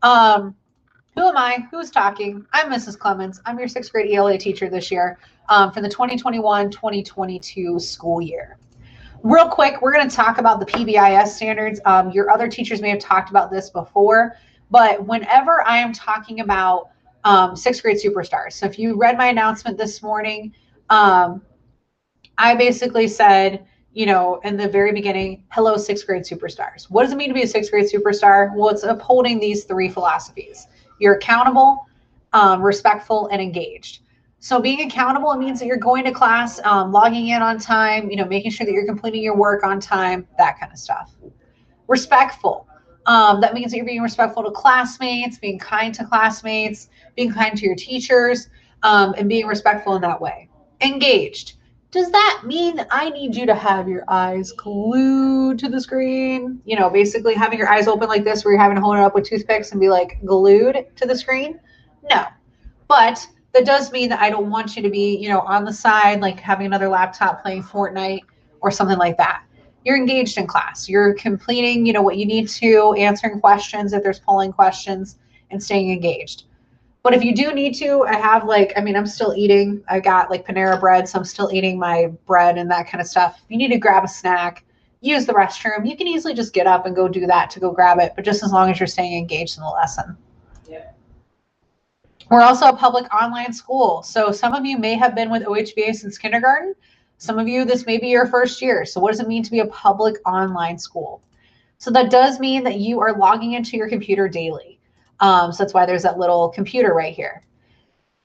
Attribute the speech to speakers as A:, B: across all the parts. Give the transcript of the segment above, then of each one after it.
A: Who am I? Who's talking? I'm Mrs. Clemens. I'm your sixth grade ELA teacher this year for the 2021-2022 school year. Real quick, we're going to talk about the PBIS standards. Your other teachers may have talked about this before, but whenever I am talking about sixth grade superstars, so if you read my announcement this morning, I basically said, you know, in the very beginning, hello, sixth grade superstars. What does it mean to be a sixth grade superstar? Well, it's upholding these three philosophies. You're accountable, respectful, and engaged. So being accountable, it means that you're going to class, logging in on time, you know, making sure that you're completing your work on time, that kind of stuff. Respectful. That means that you're being respectful to classmates, being kind to classmates, being kind to your teachers, and being respectful in that way. Engaged. Does that mean I need you to have your eyes glued to the screen? You know, basically having your eyes open like this where you're having to hold it up with toothpicks and be like glued to the screen? No. But that does mean that I don't want you to be, you know, on the side, like having another laptop playing Fortnite or something like that. You're engaged in class. You're completing, you know, what you need to, answering questions if there's polling questions, and staying engaged. But if you do need to, I have like, I mean, I'm still eating. I got like Panera bread, so I'm still eating my bread and that kind of stuff. If you need to grab a snack, use the restroom, you can easily just get up and go do that to go grab it, but just as long as you're staying engaged in the lesson. Yeah. We're also a public online school. So some of you may have been with OHVA since kindergarten. Some of you, this may be your first year. So what does it mean to be a public online school? So that does mean that you are logging into your computer daily. So that's why there's that little computer right here.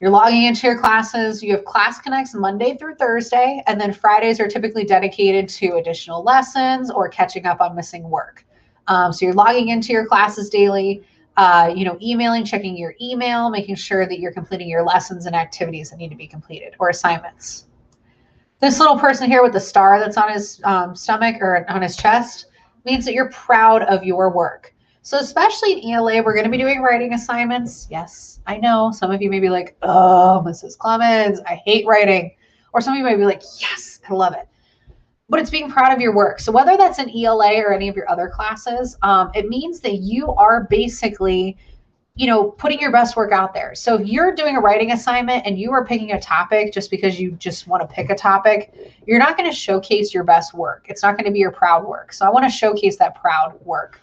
A: You're logging into your classes. You have Class Connects Monday through Thursday, and then Fridays are typically dedicated to additional lessons or catching up on missing work. So you're logging into your classes daily, you know, emailing, checking your email, making sure that you're completing your lessons and activities that need to be completed or assignments. This little person here with the star that's on his stomach or on his chest means that you're proud of your work. So especially in ELA, we're going to be doing writing assignments. Yes, I know. Some of you may be like, oh, Mrs. Clemens, I hate writing. Or some of you may be like, yes, I love it. But it's being proud of your work. So whether that's in ELA or any of your other classes, it means that you are basically, you know, putting your best work out there. So if you're doing a writing assignment and you are picking a topic just because you just want to pick a topic, you're not going to showcase your best work. It's not going to be your proud work. So I want to showcase that proud work.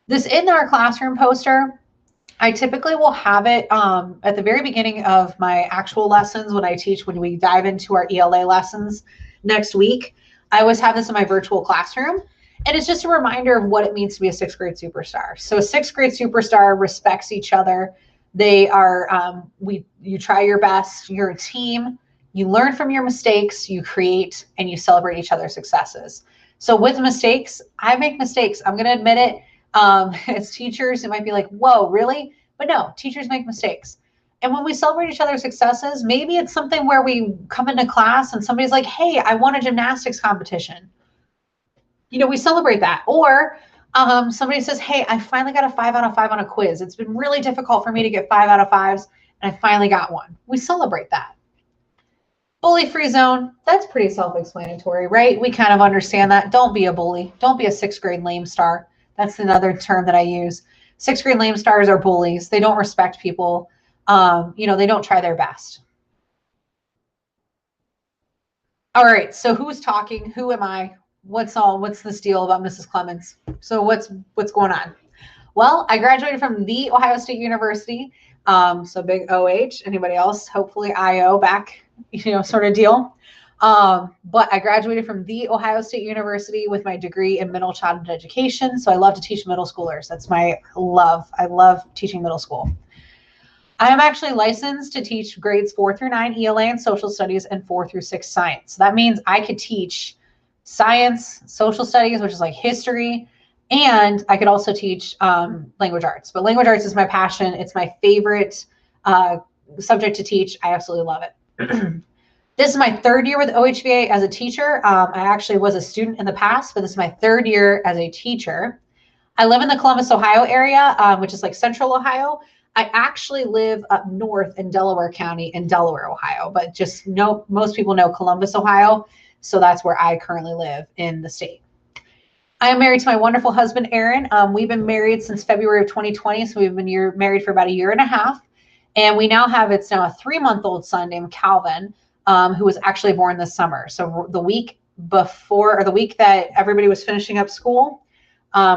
A: This in our classroom poster, I typically will have it at the very beginning of my actual lessons when I teach, when we dive into our ELA lessons next week. I always have this in my virtual classroom. And it's just a reminder of what it means to be a sixth grade superstar. So a sixth grade superstar respects each other. They are, you try your best, you're a team, you learn from your mistakes, you create, and you celebrate each other's successes. So with mistakes, I make mistakes. I'm going to admit it. As teachers, it might be like, whoa, really? But no, teachers make mistakes. And when we celebrate each other's successes, maybe it's something where we come into class and somebody's like, hey, I won a gymnastics competition. You know, we celebrate that. Or somebody says, hey, I finally got a 5 out of 5 on a quiz. It's been really difficult for me to get 5 out of 5s, and I finally got one. We celebrate that. Bully-free zone, that's pretty self-explanatory, right? We kind of understand that. Don't be a bully. Don't be a sixth grade lame star. That's another term that I use. Sixth grade lame stars are bullies. They don't respect people. You know, they don't try their best. All right, so who's talking? Who am I? What's this deal about Mrs. Clemens? So what's going on? Well, I graduated from the Ohio State University. So big OH. Anybody else? Hopefully IO back, you know, sort of deal. But I graduated from the Ohio State University with my degree in middle childhood education. So I love to teach middle schoolers. That's my love. I love teaching middle school. I am actually licensed to teach grades 4 through 9 ELA and social studies and 4 through 6 science. So that means I could teach science, social studies, which is like history, and I could also teach language arts. But language arts is my passion. It's my favorite subject to teach. I absolutely love it. This is my 3rd year with OHVA as a teacher. I actually was a student in the past, but this is my 3rd year as a teacher. I live in the Columbus, Ohio area, which is like central Ohio. I actually live up north in Delaware County in Delaware, Ohio, but just most people know Columbus, Ohio. So that's where I currently live in the state. I am married to my wonderful husband, Aaron. We've been married since February of 2020, so we've been married for about a year and a half. And we now have, it's now a 3-month-old son named Calvin, who was actually born this summer. So the week before, or the week that everybody was finishing up school,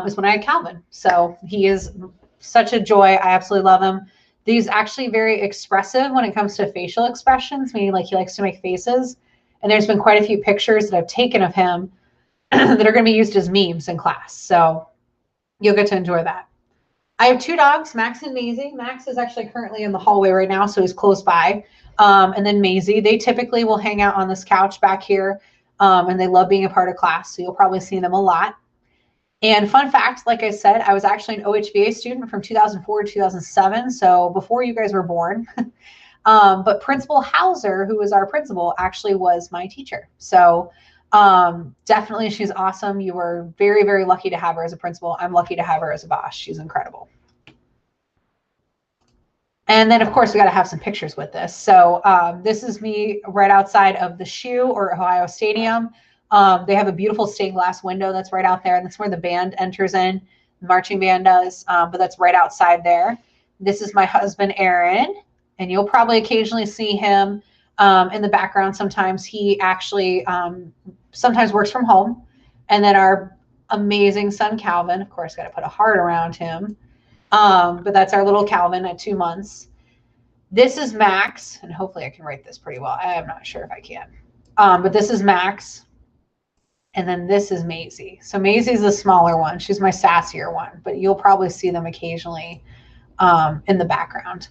A: is when I had Calvin. So he is such a joy. I absolutely love him. He's actually very expressive when it comes to facial expressions, meaning like he likes to make faces. And there's been quite a few pictures that I've taken of him that are going to be used as memes in class. So you'll get to enjoy that. I have 2 dogs, Max and Maisie. Max is actually currently in the hallway right now, so he's close by. And then Maisie, they typically will hang out on this couch back here, and they love being a part of class, so you'll probably see them a lot. And fun fact, like I said, I was actually an OHVA student from 2004 to 2007, so before you guys were born. But Principal Hauser, who was our principal, actually was my teacher. So definitely she's awesome. You were very, very lucky to have her as a principal. I'm lucky to have her as a boss. She's incredible. And then, of course, we got to have some pictures with this. So this is me right outside of the Shoe or Ohio Stadium. They have a beautiful stained glass window that's right out there. And that's where the band enters in, the marching band does, but that's right outside there. This is my husband, Aaron, and you'll probably occasionally see him in the background. Sometimes he actually sometimes works from home. And then our amazing son, Calvin, of course, got to put a heart around him. But that's our little Calvin at 2 months. This is Max, and hopefully I can write this pretty well. I'm not sure if I can. But this is Max. And then this is Maisie. So Maisie's the smaller one. She's my sassier one, but you'll probably see them occasionally in the background.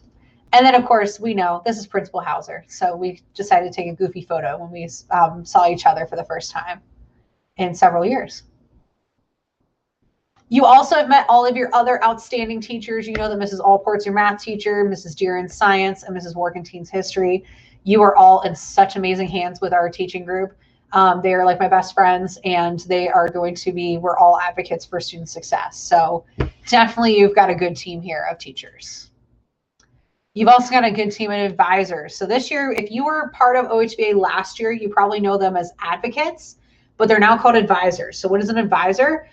A: And then, of course, we know this is Principal Hauser. So we decided to take a goofy photo when we saw each other for the first time in several years. You also have met all of your other outstanding teachers. You know that Mrs. Allport's your math teacher, Mrs. Deeran's science, and Mrs. Warkenteen's history. You are all in such amazing hands with our teaching group. They are like my best friends, and they are going to be, we're all advocates for student success. So definitely you've got a good team here of teachers. You've also got a good team of advisors. So this year, if you were part of OHVA last year, you probably know them as advocates, but they're now called advisors. So what is an advisor?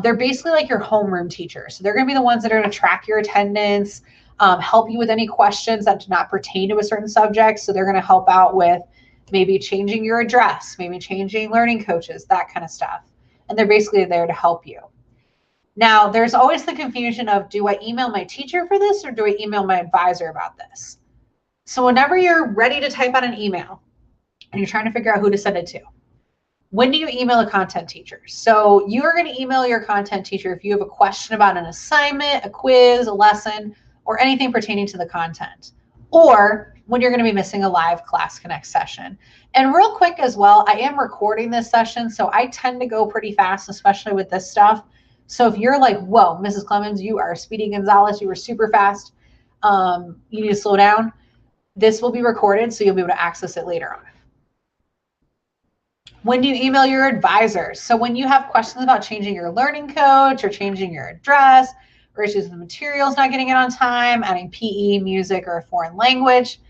A: They're basically like your homeroom teacher. So they're going to be the ones that are going to track your attendance, help you with any questions that do not pertain to a certain subject. So they're going to help out with maybe changing your address, maybe changing learning coaches, that kind of stuff. And they're basically there to help you. Now, there's always the confusion of, do I email my teacher for this or do I email my advisor about this? So whenever you're ready to type out an email and you're trying to figure out who to send it to, when do you email a content teacher? So you are going to email your content teacher if you have a question about an assignment, a quiz, a lesson, or anything pertaining to the content, or when you're going to be missing a live Class Connect session. And real quick as well, I am recording this session, so I tend to go pretty fast, especially with this stuff. So if you're like, whoa, Mrs. Clemens, you are Speedy Gonzalez, you were super fast, you need to slow down, this will be recorded, so you'll be able to access it later on. When do you email your advisors? So when you have questions about changing your learning coach or changing your address, or issues with the materials not getting it on time, adding PE, music, or a foreign language,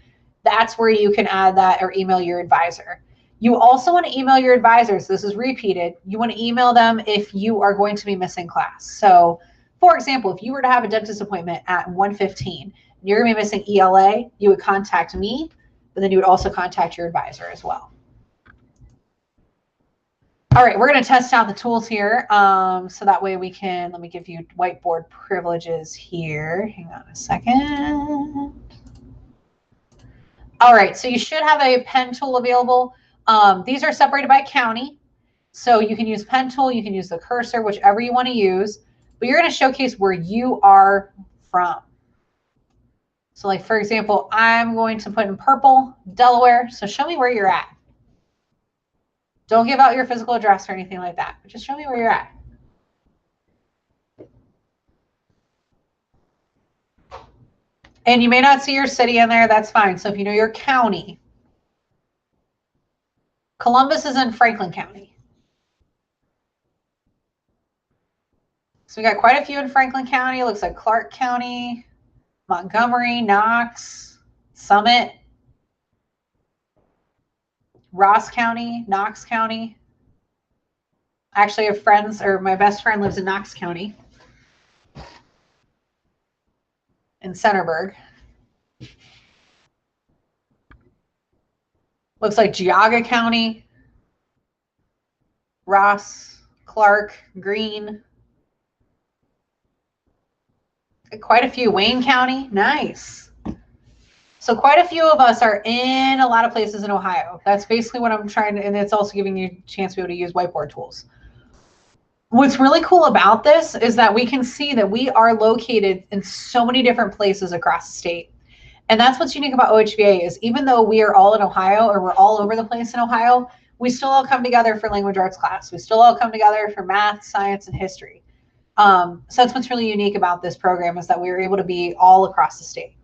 A: that's where you can add that or email your advisor. You also want to email your advisors. This is repeated. You want to email them if you are going to be missing class. So for example, if you were to have a dentist appointment at 1:15, and you're going to be missing ELA, you would contact me, but then you would also contact your advisor as well. All right, we're going to test out the tools here. So that way we can, let me give you whiteboard privileges here. Hang on a second. All right, so you should have a pen tool available. These are separated by county. So you can use pen tool, you can use the cursor, whichever you want to use, but you're going to showcase where you are from. So like, for example, I'm going to put in purple, Delaware. So show me where you're at. Don't give out your physical address or anything like that, but just show me where you're at. And you may not see your city in there, that's fine. So if you know your county, Columbus is in Franklin County. So we got quite a few in Franklin County. It looks like Clark County, Montgomery, Knox, Summit, Ross County, Knox County. Actually, I have friends, or my best friend lives in Knox County in Centerburg. Looks like Geauga County, Ross, Clark, Greene. Quite a few. Wayne County. Nice. So quite a few of us are in a lot of places in Ohio. That's basically what I'm trying to, and it's also giving you a chance to be able to use whiteboard tools. What's really cool about this is that we can see that we are located in so many different places across the state. And that's what's unique about OHVA is even though we are all in Ohio or we're all over the place in Ohio, we still all come together for language arts class. We still all come together for math, science, and history. So that's what's really unique about this program is that we were able to be all across the state.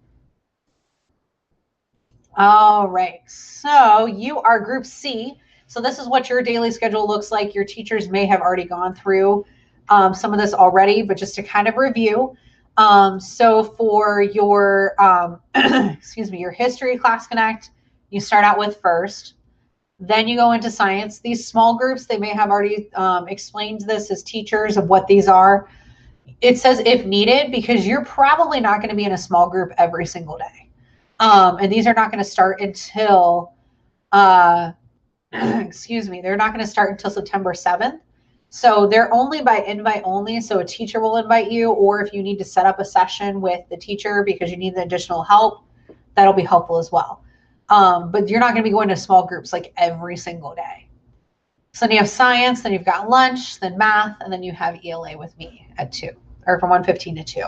A: All right, so you are group C. So this is what your daily schedule looks like. Your teachers may have already gone through some of this already, but just to kind of review. So for your, excuse me, your history class connect, you start out with first, then you go into science. These small groups, they may have already explained this as teachers of what these are. It says if needed, because you're probably not going to be in a small group every single day. And these are not going to start until, excuse me, they're not going to start until September 7th. So they're only by invite only. So a teacher will invite you, or if you need to set up a session with the teacher because you need the additional help, that'll be helpful as well. But you're not going to be going to small groups like every single day. So then you have science, then you've got lunch, then math, and then you have ELA with me at 2, or from 1:15 to 2.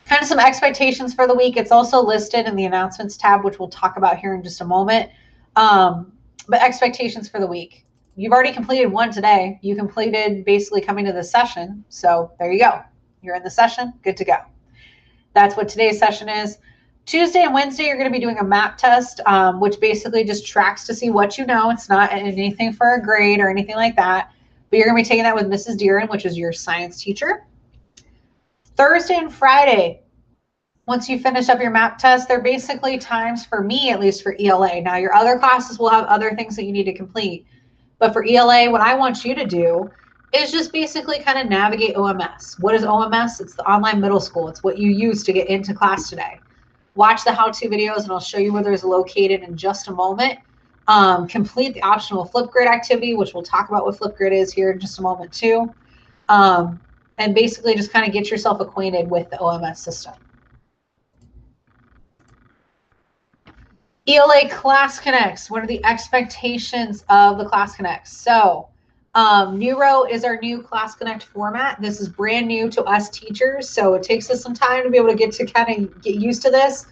A: Kind of some expectations for the week. It's also listed in the announcements tab, which we'll talk about here in just a moment. But expectations for the week. You've already completed one today. You completed basically coming to this session. So there you go. You're in the session, good to go. That's what today's session is. Tuesday and Wednesday, you're going to be doing a map test, which basically just tracks to see what you know. It's not anything for a grade or anything like that. But you're going to be taking that with Mrs. Deeren, which is your science teacher. Thursday and Friday, once you finish up your map test, they're basically times for me, at least for ELA. Now, your other classes will have other things that you need to complete. But for ELA, what I want you to do is just basically kind of navigate OMS. What is OMS? It's the online middle school. It's what you use to get into class today. Watch the how-to videos, and I'll show you where there's located in just a moment. Complete the optional Flipgrid activity, which we'll talk about what Flipgrid is here in just a moment too. And basically just kind of get yourself acquainted with the OMS system. ELA Class Connects. What are the expectations of the Class Connects? So Neuro is our new Class Connect format. This is brand new to us teachers, so it takes us some time to be able to get used to this.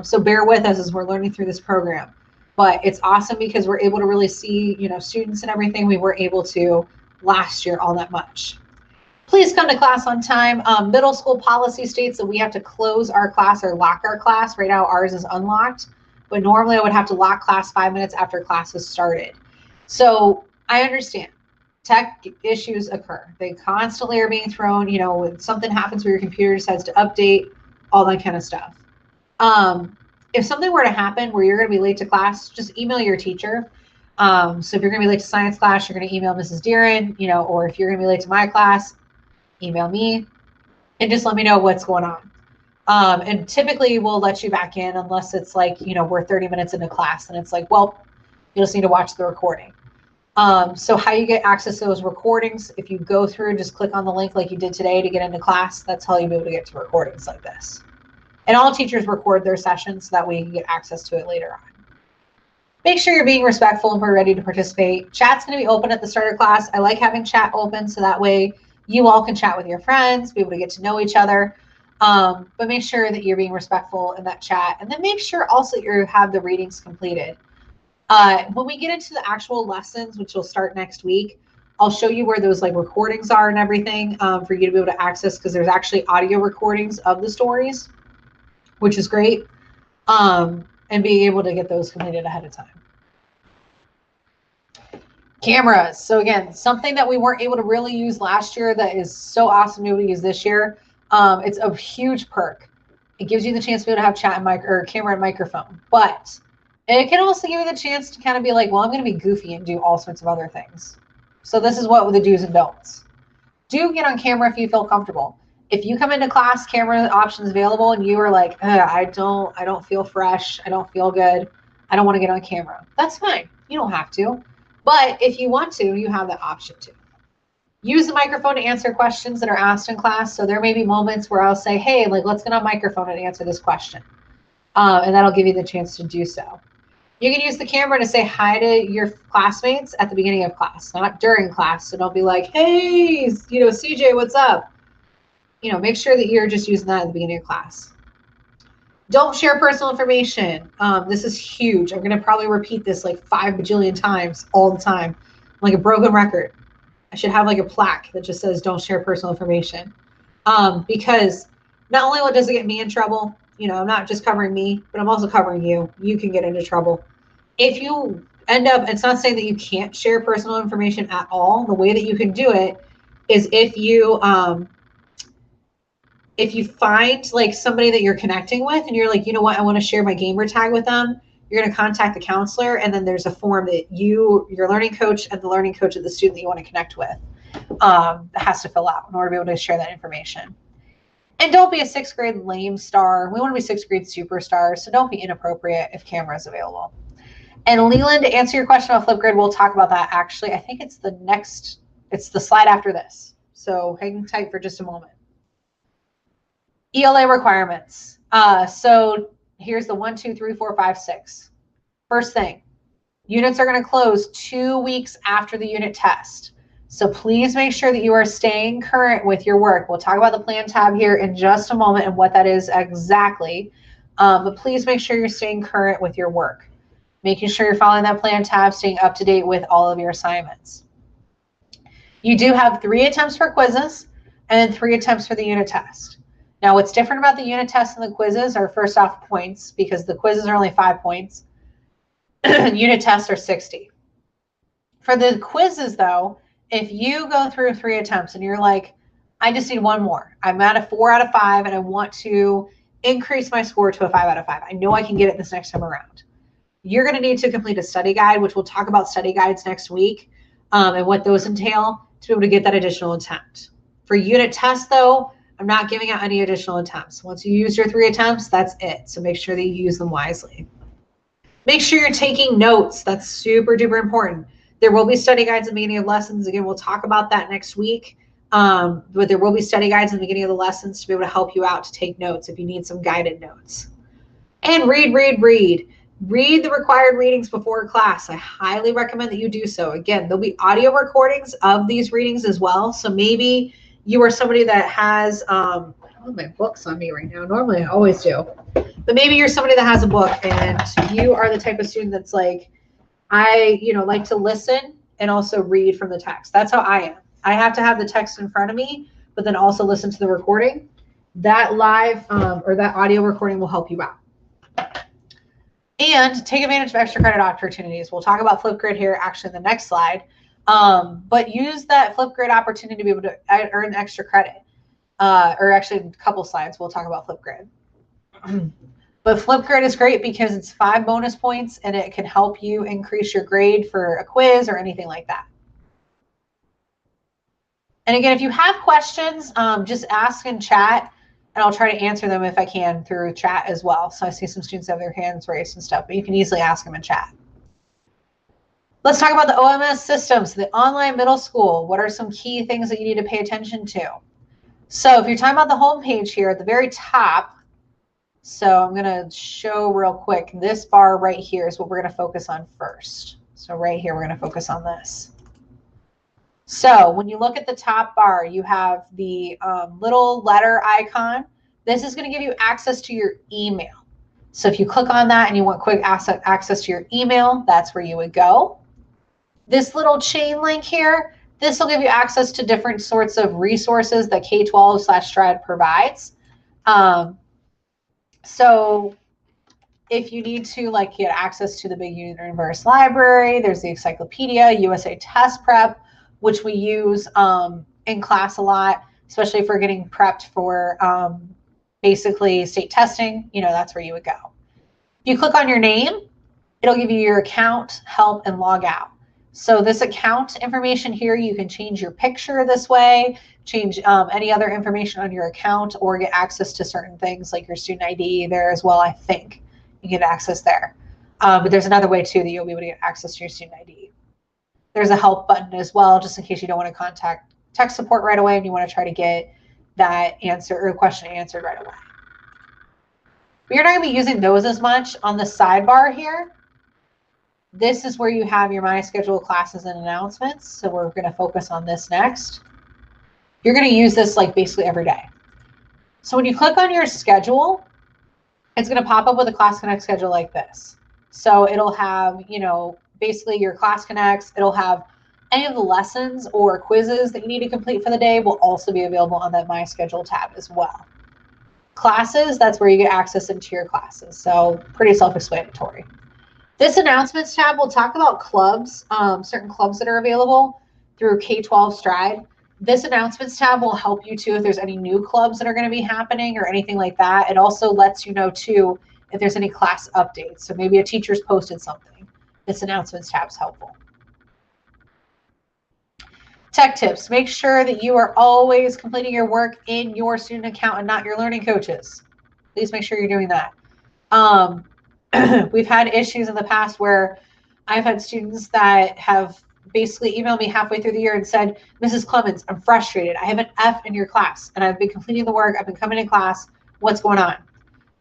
A: So bear with us as we're learning through this program. But it's awesome because we're able to really see, students and everything we weren't able to last year all that much. Please come to class on time. Middle school policy states that we have to close our class or lock our class. Right now ours is unlocked, but normally I would have to lock class 5 minutes after class has started. So I understand tech issues occur. They constantly are being thrown, when something happens where your computer decides to update, all that kind of stuff. If something were to happen where you're going to be late to class, just email your teacher. So if you're going to be late to science class, you're going to email Mrs. Deeren, or if you're going to be late to my class, email me and just let me know what's going on. And typically we'll let you back in unless it's like, we're 30 minutes into class and it's like, well, you just need to watch the recording. So how you get access to those recordings, if you go through, just click on the link like you did today to get into class. That's how you'll be able to get to recordings like this. And all teachers record their sessions so that way you can get access to it later on. Make sure you're being respectful and we're ready to participate. Chat's going to be open at the start of class. I like having chat open so that way you all can chat with your friends, be able to get to know each other. But make sure that you're being respectful in that chat. And then make sure also you have the readings completed. When we get into the actual lessons, which will start next week, I'll show you where those recordings are and everything for you to be able to access, because there's actually audio recordings of the stories, which is great, and being able to get those completed ahead of time. Cameras. So again, something that we weren't able to really use last year that is so awesome to be able to use this year. It's a huge perk. It gives you the chance to be able to have chat and camera and microphone, but it can also give you the chance to kind of be like, well, I'm going to be goofy and do all sorts of other things. So this is what the do's and don'ts. Do get on camera if you feel comfortable. If you come into class, camera options available, and you are like, I don't feel fresh, I don't feel good, I don't want to get on camera. That's fine. You don't have to. But if you want to, you have the option to. Use the microphone to answer questions that are asked in class. So there may be moments where I'll say, hey, like, let's get on microphone and answer this question. And that'll give you the chance to do so. You can use the camera to say hi to your classmates at the beginning of class, not during class. So don't be like, hey, CJ, what's up? Make sure that you're just using that at the beginning of class. Don't share personal information. This is huge. I'm going to probably repeat this like 5 bajillion times all the time, like a broken record. I should have like a plaque that just says don't share personal information. Because not only does it get me in trouble, I'm not just covering me, but I'm also covering you. You can get into trouble. If you end up, it's not saying that you can't share personal information at all. The way that you can do it is if you find like somebody that you're connecting with and you're like, you know what, I want to share my gamer tag with them, you're going to contact the counselor, and then there's a form that your learning coach and the learning coach of the student that you want to connect with has to fill out in order to be able to share that information. And don't be a 6th grade lame star. We want to be 6th grade superstars, so don't be inappropriate if camera is available. And Leland, to answer your question about Flipgrid, we'll talk about that actually. I think it's the slide after this. So hang tight for just a moment. ELA requirements. So here's the 1, 2, 3, 4, 5, 6. First thing, units are going to close 2 weeks after the unit test. So please make sure that you are staying current with your work. We'll talk about the plan tab here in just a moment and what that is exactly. But please make sure you're staying current with your work. Making sure you're following that plan tab, staying up to date with all of your assignments. You do have 3 attempts for quizzes and then 3 attempts for the unit test. Now, what's different about the unit test and the quizzes are, first off, points, because the quizzes are only 5 points. Unit tests are 60. For the quizzes, though, if you go through 3 attempts and you're like, I just need 1 more. I'm at a 4 out of 5 and I want to increase my score to a 5 out of 5. I know I can get it this next time around. You're going to need to complete a study guide, which we'll talk about study guides next week and what those entail to be able to get that additional attempt. For unit tests, though, I'm not giving out any additional attempts. Once you use your 3 attempts, that's it. So make sure that you use them wisely. Make sure you're taking notes. That's super duper important. There will be study guides at the beginning of lessons. Again, we'll talk about that next week. But there will be study guides at the beginning of the lessons to be able to help you out to take notes if you need some guided notes. And read. Read the required readings before class. I highly recommend that you do so. Again, there'll be audio recordings of these readings as well. So maybe you are somebody that has, I don't have my books on me right now. Normally I always do. But maybe you're somebody that has a book and you are the type of student that's like, I like to listen and also read from the text. That's how I am. I have to have the text in front of me, but then also listen to the recording. That live or that audio recording will help you out. And take advantage of extra credit opportunities. We'll talk about Flipgrid here actually in the next slide. But use that Flipgrid opportunity to be able to earn extra credit. Or actually a couple slides, we'll talk about Flipgrid. But Flipgrid is great because it's 5 bonus points and it can help you increase your grade for a quiz or anything like that. And again, if you have questions, just ask in chat and I'll try to answer them if I can through chat as well. So I see some students have their hands raised and stuff, but you can easily ask them in chat. Let's talk about the OMS systems, the online middle school. What are some key things that you need to pay attention to? So if you're talking about the home page here at the very top, so I'm going to show real quick, this bar right here is what we're going to focus on first. So right here, we're going to focus on this. So when you look at the top bar, you have the little letter icon. This is going to give you access to your email. So if you click on that and you want quick access to your email, that's where you would go. This little chain link here, this will give you access to different sorts of resources that K-12/STRAD provides. So if you need to get access to the big universe library, there's the encyclopedia, USA Test Prep, which we use in class a lot, especially if we're getting prepped for basically state testing. That's where you would go. If you click on your name, it'll give you your account, help, and log out. So this account information here, you can change your picture this way, change any other information on your account, or get access to certain things like your student ID there as well, I think. You get access there. But there's another way too that you'll be able to get access to your student ID. There's a help button as well, just in case you don't want to contact tech support right away and you want to try to get that answer or question answered right away. But you're not going to be using those as much. On the sidebar here, this is where you have your My Schedule classes and announcements. So we're going to focus on this next. You're going to use this like basically every day. So when you click on your schedule, it's going to pop up with a Class Connect schedule like this. So it'll have, you know, basically your Class Connects. It'll have any of the lessons or quizzes that you need to complete for the day will also be available on that My Schedule tab as well. Classes, that's where you get access into your classes. So pretty self-explanatory. This announcements tab will talk about clubs, certain clubs that are available through K-12 Stride. This announcements tab will help you too if there's any new clubs that are going to be happening or anything like that. It also lets you know too if there's any class updates. So maybe a teacher's posted something. This announcements tab is helpful. Tech tips. Make sure that you are always completing your work in your student account and not your learning coaches. Please make sure you're doing that. We've had issues in the past where I've had students that have basically emailed me halfway through the year and said, Mrs. Clemens, I'm frustrated. I have an F in your class and I've been completing the work. I've been coming in class. What's going on?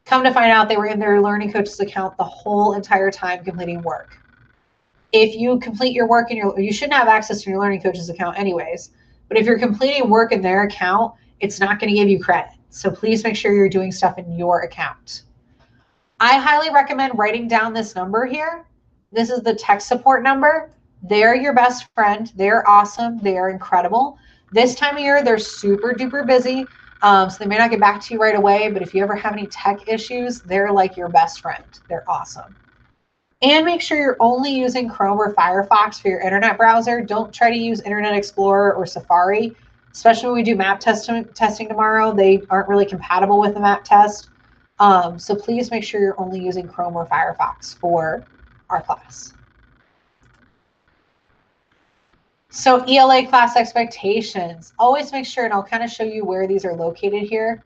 A: Come to find out they were in their learning coach's account the whole entire time completing work. If you complete your work in you shouldn't have access to your learning coach's account anyways, but if you're completing work in their account, it's not going to give you credit. So please make sure you're doing stuff in your account. I highly recommend writing down this number here. This is the tech support number. They're your best friend. They're awesome. They are incredible. This time of year, they're super duper busy. So they may not get back to you right away, but if you ever have any tech issues, they're like your best friend. They're awesome. And make sure you're only using Chrome or Firefox for your internet browser. Don't try to use Internet Explorer or Safari, especially when we do map testing tomorrow. They aren't really compatible with the map test. So please make sure you're only using Chrome or Firefox for our class. So ELA class expectations. Always make sure, and I'll kind of show you where these are located here.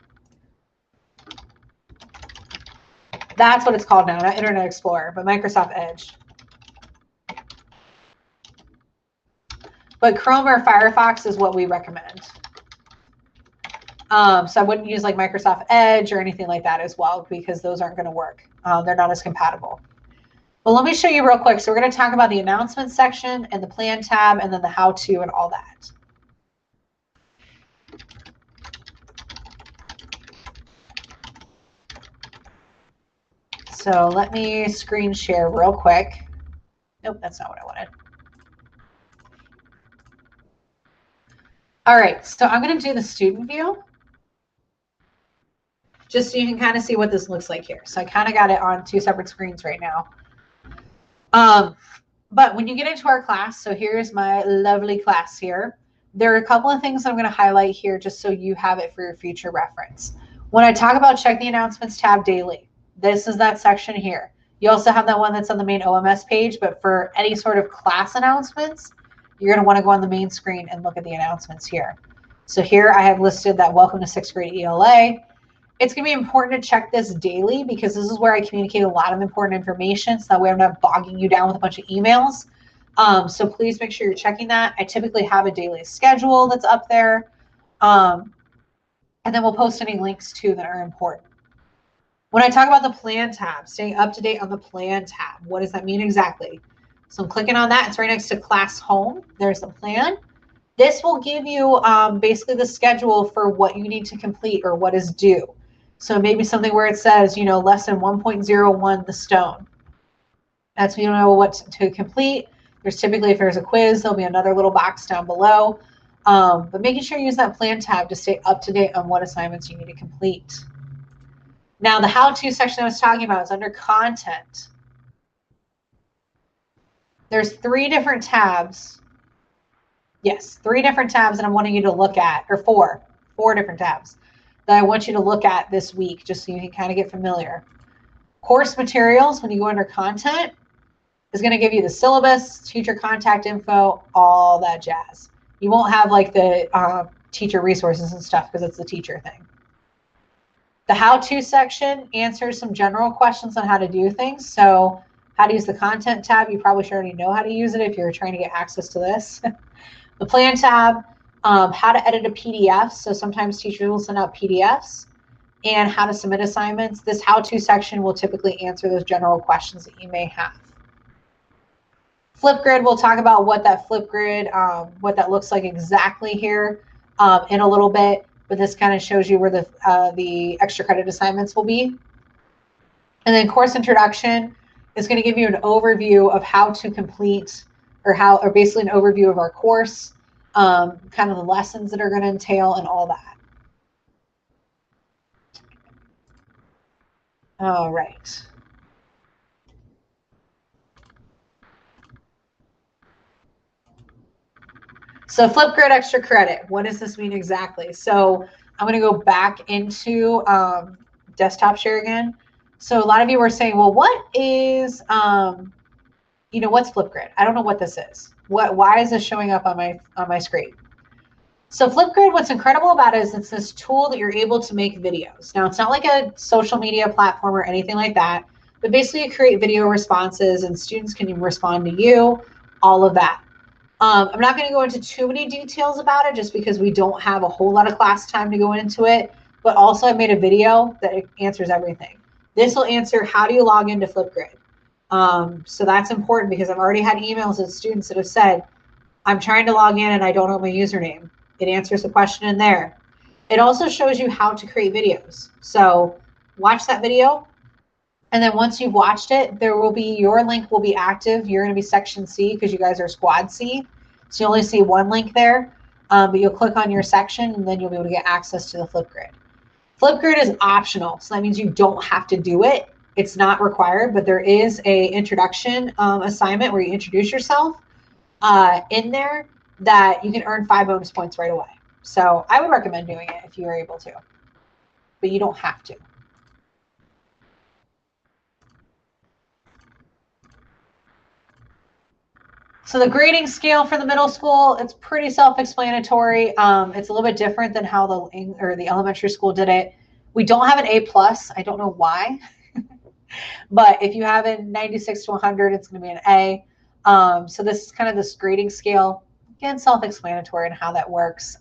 A: That's what it's called now, not Internet Explorer, but Microsoft Edge. But Chrome or Firefox is what we recommend. So I wouldn't use like Microsoft Edge or anything like that as well, because those aren't going to work. They're not as compatible. But let me show you real quick. So we're going to talk about the announcements section and the plan tab and then the how-to and all that. So let me screen share real quick. Nope, that's not what I wanted. All right, so I'm going to do the student view just so you can kind of see what this looks like here. So I kind of got it on two separate screens right now. But when you get into our class, so here's my lovely class here. There are a couple of things I'm going to highlight here just so you have it for your future reference. When I talk about check the announcements tab daily, this is that section here. You also have that one that's on the main OMS page, but for any sort of class announcements, you're going to want to go on the main screen and look at the announcements here. So here I have listed that welcome to 6th grade ELA. It's going to be important to check this daily because this is where I communicate a lot of important information, so that way I'm not bogging you down with a bunch of emails. So please make sure you're checking that. I typically have a daily schedule that's up there. And then we'll post any links too that are important. When I talk about the plan tab, staying up to date on the plan tab, what does that mean exactly? So I'm clicking on that. It's right next to class home. There's the plan. This will give you basically the schedule for what you need to complete or what is due. So maybe something where it says, you know, lesson 1.01, the stone. That's when you know what to complete. There's typically, if there's a quiz, there'll be another little box down below. But making sure you use that plan tab to stay up to date on what assignments you need to complete. Now, the how-to section I was talking about is under content. There's 3 different tabs. Yes, 3 different tabs that I'm wanting you to look at, or 4 different tabs that I want you to look at this week, just so you can kind of get familiar. Course materials, when you go under content, is going to give you the syllabus, teacher contact info, all that jazz. You won't have like the teacher resources and stuff because it's the teacher thing. The how-to section answers some general questions on how to do things. So how to use the content tab, you probably should already know how to use it if you're trying to get access to this. The plan tab, how to edit a PDF. So sometimes teachers will send out PDFs, and how to submit assignments. This how-to section will typically answer those general questions that you may have. Flipgrid, we'll talk about what that Flipgrid, what that looks like exactly here in a little bit, but this kind of shows you where the extra credit assignments will be. And then course introduction is going to give you an overview of how to complete, or basically an overview of our course, kind of the lessons that are going to entail and all that. All right. So Flipgrid extra credit, what does this mean exactly? So I'm going to go back into desktop share again. So a lot of you were saying, well, what is, what's Flipgrid? I don't know what this is. Why is this showing up on my screen? So Flipgrid, what's incredible about it is it's this tool that you're able to make videos. Now, it's not like a social media platform or anything like that, but basically you create video responses and students can respond to you, all of that. I'm not going to go into too many details about it just because we don't have a whole lot of class time to go into it, but also I made a video that answers everything. This will answer how do you log into Flipgrid. So that's important because I've already had emails of students that have said, I'm trying to log in and I don't know my username. It answers the question in there. It also shows you how to create videos. So watch that video. And then once you've watched it, your link will be active. You're going to be section C because you guys are squad C. So you only see one link there, but you'll click on your section and then you'll be able to get access to the Flipgrid. Flipgrid is optional. So that means you don't have to do it. It's not required, but there is a introduction assignment where you introduce yourself in there that you can earn 5 bonus points right away. So I would recommend doing it if you are able to, but you don't have to. So the grading scale for the middle school, it's pretty self-explanatory. It's a little bit different than how the elementary school did it. We don't have an A+. I don't know why. But if you have a 96 to 100, it's going to be an A. So this is kind of this grading scale. Again, self-explanatory in how that works.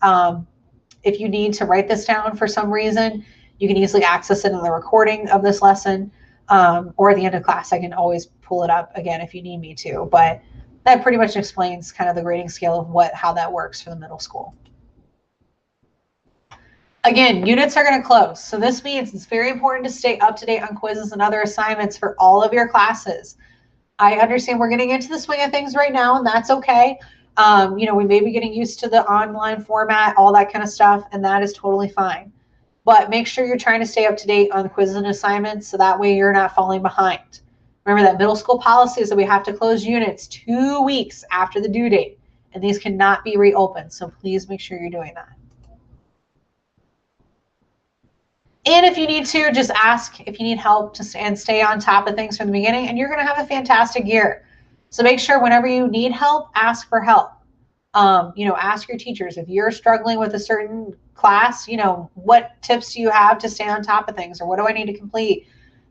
A: If you need to write this down for some reason, you can easily access it in the recording of this lesson, or at the end of class. I can always pull it up again if you need me to. But that pretty much explains kind of the grading scale of how that works for the middle school. Again, units are going to close. So this means it's very important to stay up to date on quizzes and other assignments for all of your classes. I understand we're getting into the swing of things right now, and that's okay. We may be getting used to the online format, all that kind of stuff, and that is totally fine. But make sure you're trying to stay up to date on quizzes and assignments so that way you're not falling behind. Remember that middle school policy is that we have to close units 2 weeks after the due date, and these cannot be reopened. So please make sure you're doing that. And if you need to, just ask if you need help and stay on top of things from the beginning, and you're going to have a fantastic year. So make sure whenever you need help, ask for help. Ask your teachers. If you're struggling with a certain class, what tips do you have to stay on top of things, or what do I need to complete?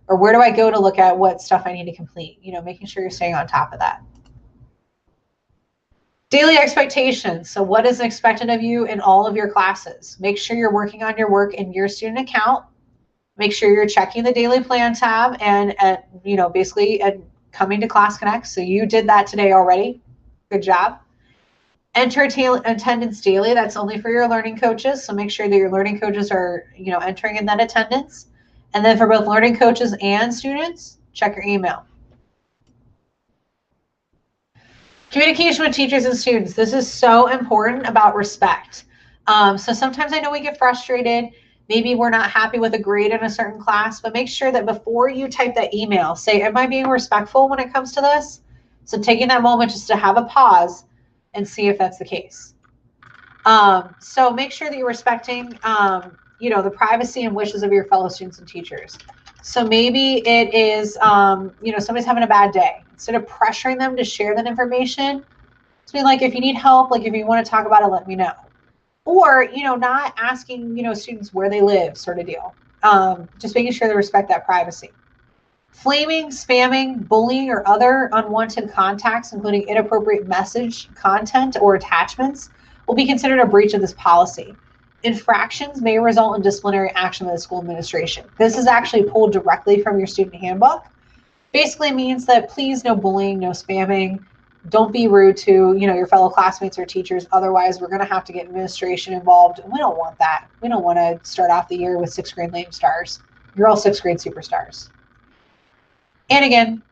A: Or where do I go to look at what stuff I need to complete? Making sure you're staying on top of that. Daily expectations. So what is expected of you in all of your classes? Make sure you're working on your work in your student account. Make sure you're checking the daily plan tab and basically coming to Class Connect. So you did that today already. Good job. Enter attendance daily. That's only for your learning coaches. So make sure that your learning coaches are entering in that attendance. And then for both learning coaches and students, check your email. Communication with teachers and students. This is so important about respect. So sometimes I know we get frustrated. Maybe we're not happy with a grade in a certain class, but make sure that before you type that email, say, am I being respectful when it comes to this? So taking that moment just to have a pause and see if that's the case. So make sure that you're respecting the privacy and wishes of your fellow students and teachers. So maybe it is, somebody's having a bad day. Instead of pressuring them to share that information, it's being like, if you need help, like if you want to talk about it, let me know. Or, not asking, students where they live, sort of deal. Just making sure they respect that privacy. Flaming, spamming, bullying, or other unwanted contacts, including inappropriate message, content, or attachments, will be considered a breach of this policy. Infractions may result in disciplinary action by the school administration. This is actually pulled directly from your student handbook. Basically means that please no bullying, no spamming. Don't be rude to, your fellow classmates or teachers. Otherwise, we're going to have to get administration involved. And we don't want that. We don't want to start off the year with 6th grade lame stars. You're all 6th grade superstars. And again,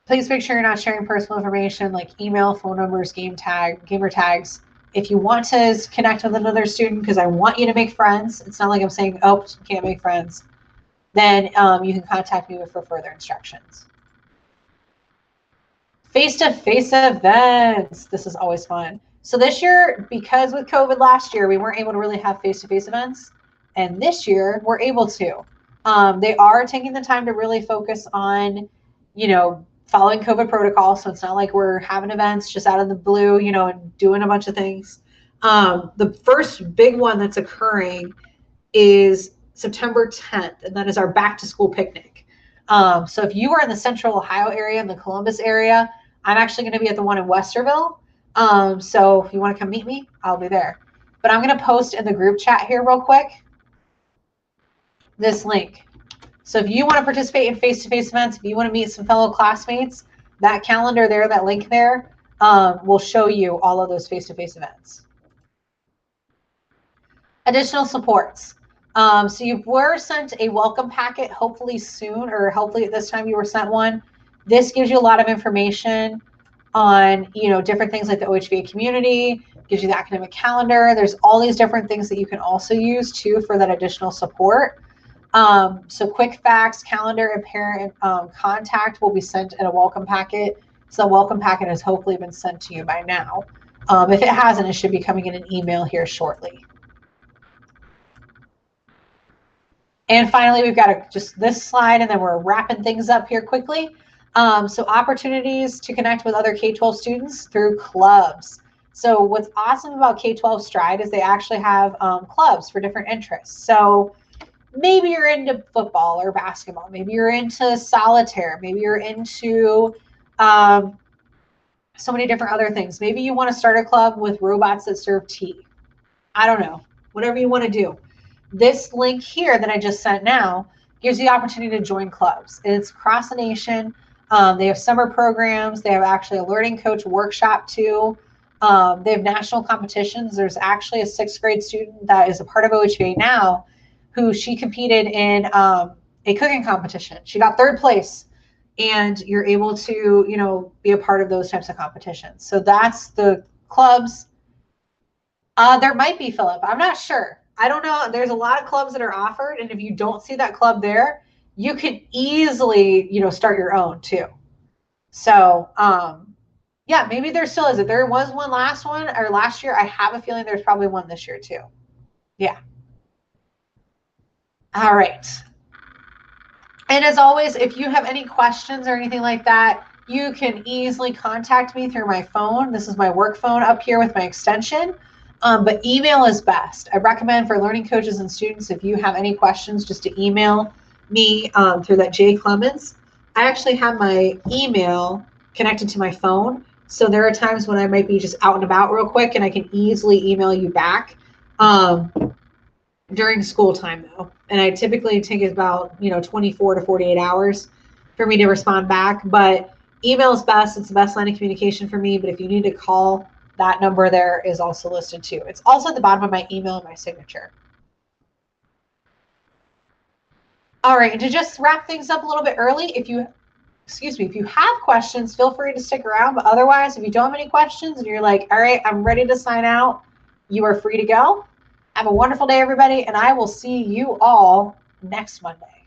A: please make sure you're not sharing personal information like email, phone numbers, gamer tags. If you want to connect with another student, because I want you to make friends, it's not like I'm saying, oh, you can't make friends, then you can contact me for further instructions. Face-to-face events. This is always fun. So this year, because with COVID last year, we weren't able to really have face-to-face events. And this year, we're able to. They are taking the time to really focus on, following COVID protocol. So it's not like we're having events just out of the blue, and doing a bunch of things. The first big one that's occurring is September 10th, and that is our back to school picnic. So if you are in the Central Ohio area, in the Columbus area, I'm actually going to be at the one in Westerville. So if you want to come meet me, I'll be there. But I'm going to post in the group chat here real quick this link. So if you want to participate in face-to-face events, if you want to meet some fellow classmates, that calendar there, that link there, will show you all of those face-to-face events. Additional supports. So you were sent a welcome packet, hopefully soon, or hopefully at this time you were sent one. This gives you a lot of information on, different things like the OHVA community, gives you the academic calendar. There's all these different things that you can also use too for that additional support. So quick facts, calendar, and parent contact will be sent in a welcome packet. So the welcome packet has hopefully been sent to you by now. If it hasn't, it should be coming in an email here shortly. And finally, we've got just this slide, and then we're wrapping things up here quickly. So opportunities to connect with other K-12 students through clubs. So what's awesome about K-12 Stride is they actually have clubs for different interests. So maybe you're into football or basketball. Maybe you're into solitaire. Maybe you're into so many different other things. Maybe you want to start a club with robots that serve tea. I don't know. Whatever you want to do. This link here that I just sent now gives you the opportunity to join clubs. It's across the nation. They have summer programs. They have actually a learning coach workshop too. They have national competitions. There's actually a 6th grade student that is a part of OHVA now who she competed in a cooking competition. She got 3rd place, and you're able to, be a part of those types of competitions. So that's the clubs. There might be, Philip. I'm not sure. I don't know. There's a lot of clubs that are offered, and if you don't see that club there, you could easily, start your own too. So, yeah, maybe there still is. If there was one last year, I have a feeling there's probably one this year too. Yeah. All right. And as always, if you have any questions or anything like that, you can easily contact me through my phone. This is my work phone up here with my extension. But email is best. I recommend for learning coaches and students, if you have any questions, just to email me through that J Clemens. I actually have my email connected to my phone. So there are times when I might be just out and about real quick, and I can easily email you back during school time though. And I typically take about 24 to 48 hours for me to respond back. But email is best. It's the best line of communication for me. But if you need to call, that number there is also listed too. It's also at the bottom of my email and my signature. All right, and to just wrap things up a little bit early, if you have questions, feel free to stick around. But otherwise, if you don't have any questions and you're like, all right, I'm ready to sign out, you are free to go. Have a wonderful day, everybody, and I will see you all next Monday.